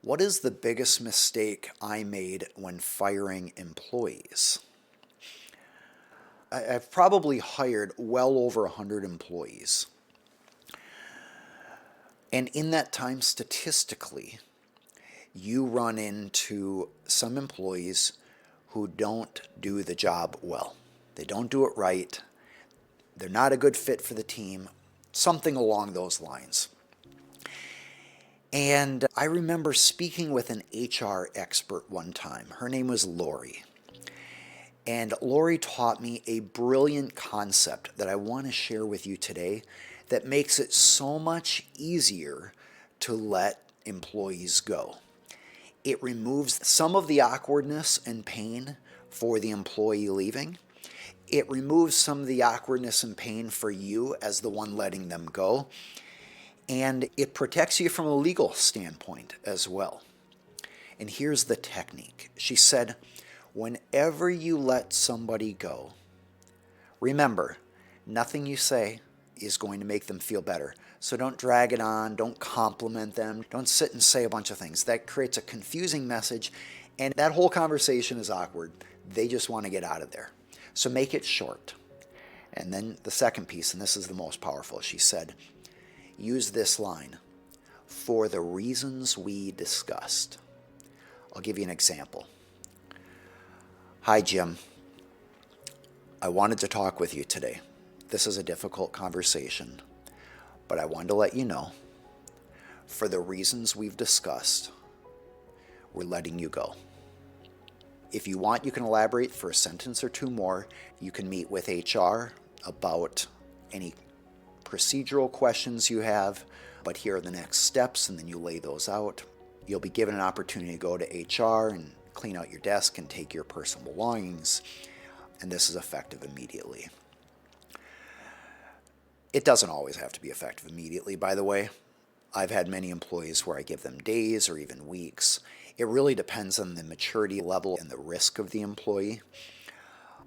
What is the biggest mistake I made when firing employees? I've probably hired well over 100 employees. And in that time, statistically, you run into some employees who don't do the job well. They don't do it right. They're not a good fit for the team, something along those lines. And I remember speaking with an HR expert one time. Her name was Lori. And Lori taught me a brilliant concept that I want to share with you today that makes it so much easier to let employees go. It removes some of the awkwardness and pain for the employee leaving. It removes some of the awkwardness and pain for you as the one letting them go. And it protects you from a legal standpoint as well. And here's the technique. She said, whenever you let somebody go, remember, nothing you say is going to make them feel better. So don't drag it on, don't compliment them, don't sit and say a bunch of things. That creates a confusing message, and that whole conversation is awkward. They just want to get out of there. So make it short. And then the second piece, and this is the most powerful, she said, use this line, for the reasons we discussed. I'll give you an example. Hi, Jim. I wanted to talk with you today. This is a difficult conversation, but I wanted to let you know, for the reasons we've discussed, we're letting you go. If you want, you can elaborate for a sentence or two more. You can meet with HR about any procedural questions you have, but here are the next steps, and then you lay those out. You'll be given an opportunity to go to HR and clean out your desk and take your personal belongings, and this is effective immediately. It doesn't always have to be effective immediately, by the way. I've had many employees where I give them days or even weeks. It really depends on the maturity level and the risk of the employee.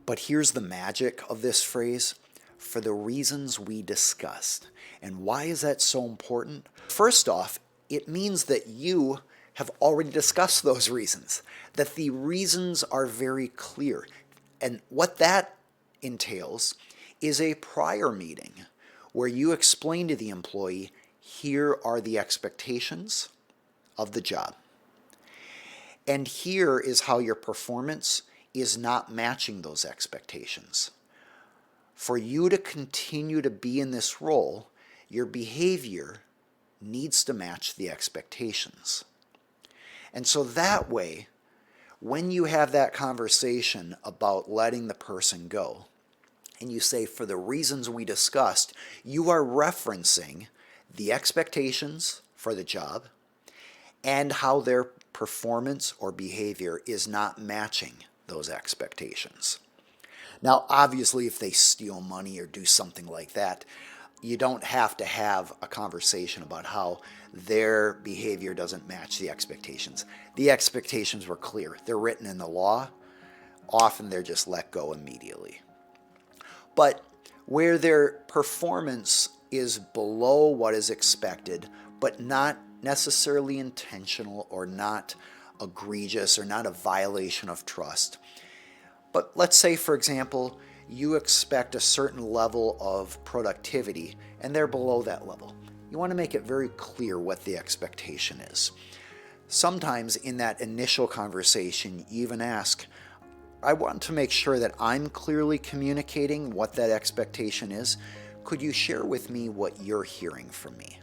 But here's the magic of this phrase, for the reasons we discussed. And why is that so important? First off, it means that you have already discussed those reasons, that the reasons are very clear. And what that entails is a prior meeting where you explain to the employee, here are the expectations of the job. And here is how your performance is not matching those expectations. For you to continue to be in this role, your behavior needs to match the expectations. And so that way, when you have that conversation about letting the person go, and you say, for the reasons we discussed, you are referencing the expectations for the job and how their performance or behavior is not matching those expectations. Now, obviously, if they steal money or do something like that, you don't have to have a conversation about how their behavior doesn't match the expectations. The expectations were clear. They're written in the law. Often they're just let go immediately. But where their performance is below what is expected, but not necessarily intentional or not egregious or not a violation of trust, but let's say, for example, you expect a certain level of productivity and they're below that level. You want to make it very clear what the expectation is. Sometimes in that initial conversation, you even ask, I want to make sure that I'm clearly communicating what that expectation is. Could you share with me what you're hearing from me?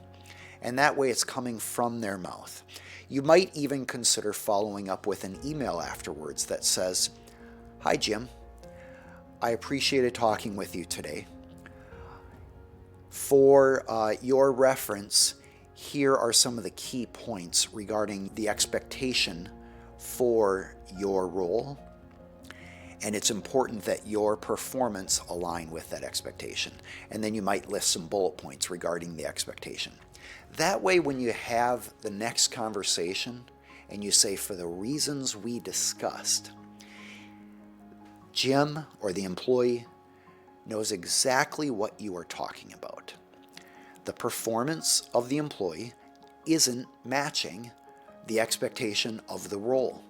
And that way it's coming from their mouth. You might even consider following up with an email afterwards that says, Hi, Jim. I appreciated talking with you today. For your reference, here are some of the key points regarding the expectation for your role. And it's important that your performance align with that expectation. And then you might list some bullet points regarding the expectation. That way, when you have the next conversation and you say, for the reasons we discussed, Jim or the employee knows exactly what you are talking about. The performance of the employee isn't matching the expectation of the role.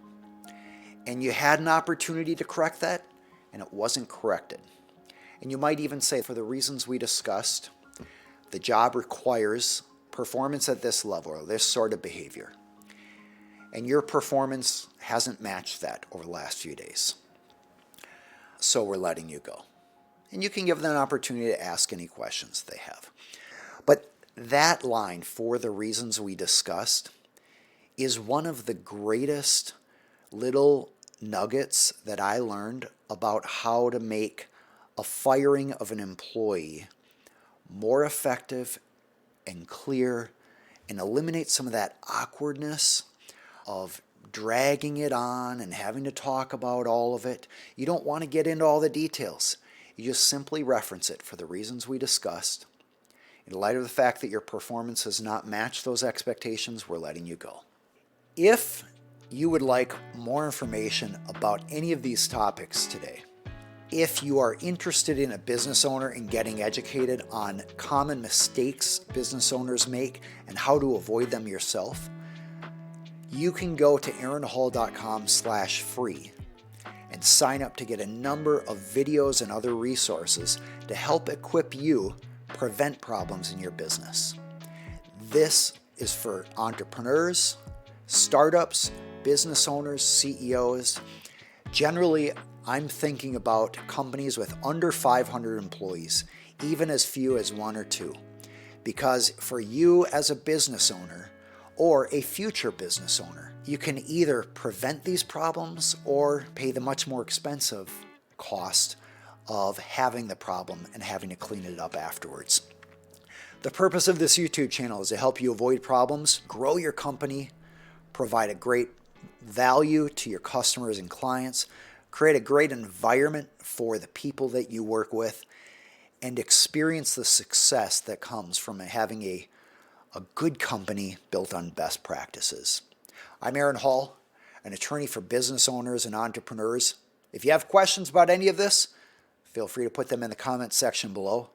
And you had an opportunity to correct that, and it wasn't corrected. And you might even say, for the reasons we discussed, the job requires performance at this level or this sort of behavior. And your performance hasn't matched that over the last few days. So we're letting you go. And you can give them an opportunity to ask any questions they have. But that line, for the reasons we discussed, is one of the greatest little nuggets that I learned about how to make a firing of an employee more effective and clear and eliminate some of that awkwardness of dragging it on and having to talk about all of it. You don't want to get into all the details. You just simply reference it for the reasons we discussed. In light of the fact that your performance has not matched those expectations, we're letting you go. If you would like more information about any of these topics today, if you are interested in a business owner and getting educated on common mistakes business owners make and how to avoid them yourself, you can go to aaronhall.com/free and sign up to get a number of videos and other resources to help equip you prevent problems in your business. This is for entrepreneurs, startups, business owners, CEOs. Generally, I'm thinking about companies with under 500 employees, even as few as 1 or 2. Because for you as a business owner or a future business owner, you can either prevent these problems or pay the much more expensive cost of having the problem and having to clean it up afterwards. The purpose of this YouTube channel is to help you avoid problems, grow your company, provide a great value to your customers and clients, create a great environment for the people that you work with, and experience the success that comes from having a good company built on best practices. I'm Aaron Hall, an attorney for business owners and entrepreneurs. If you have questions about any of this, feel free to put them in the comments section below.